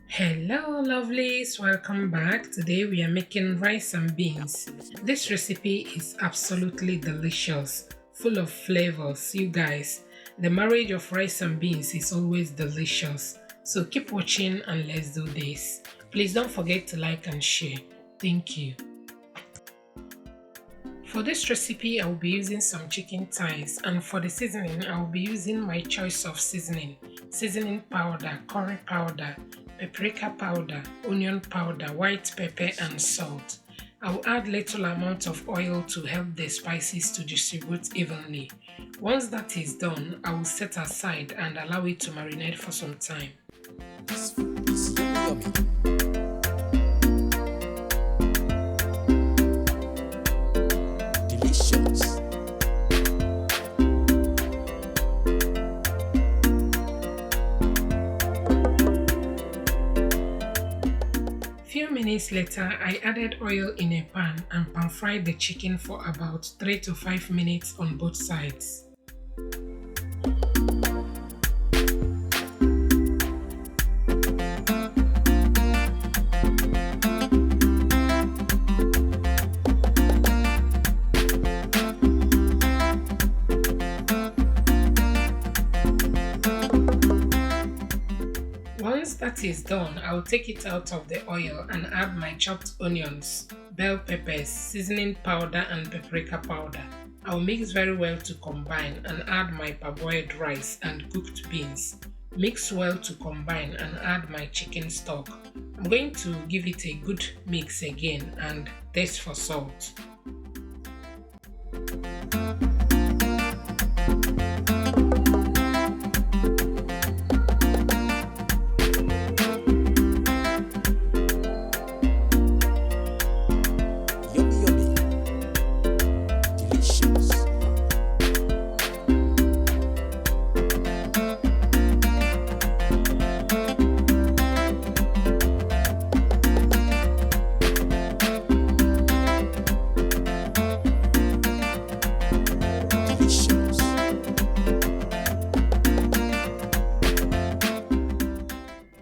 Hello lovelies, welcome back. Today we are making rice and beans. This recipe is absolutely delicious, full of flavors. You guys, the marriage of rice and beans is always delicious. So keep watching and let's do this. Please don't forget to like and share. Thank you. For this recipe, I will be using some chicken thighs, and for the seasoning, I will be using my choice of seasoning powder, curry powder, paprika powder, onion powder, white pepper, and salt. I will add little amount of oil to help the spices to distribute evenly. Once that is done, I will set aside and allow it to marinate for some time. This food is yummy. Delicious. Few minutes later, I added oil in a pan and pan fried the chicken for about 3 to 5 minutes on both sides. Once that is done, I will take it out of the oil and add my chopped onions, bell peppers, seasoning powder and paprika powder. I will mix very well to combine and add my parboiled rice and cooked beans. Mix well to combine and add my chicken stock. I'm going to give it a good mix again and taste for salt. Yummy, yummy. Delicious. Delicious.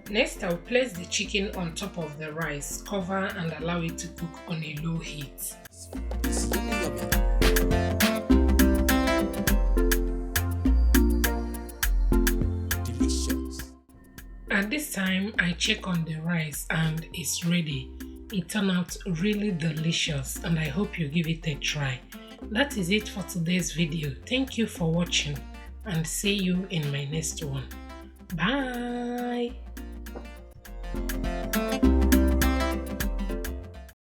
Next, I'll place the chicken on top of the rice, cover and allow it to cook on a low heat. This food is yummy. Delicious. At this time, I check on the rice and it's ready. It turned out really delicious and I hope you give it a try. That is it for today's video. Thank you for watching and see you in my next one. Bye!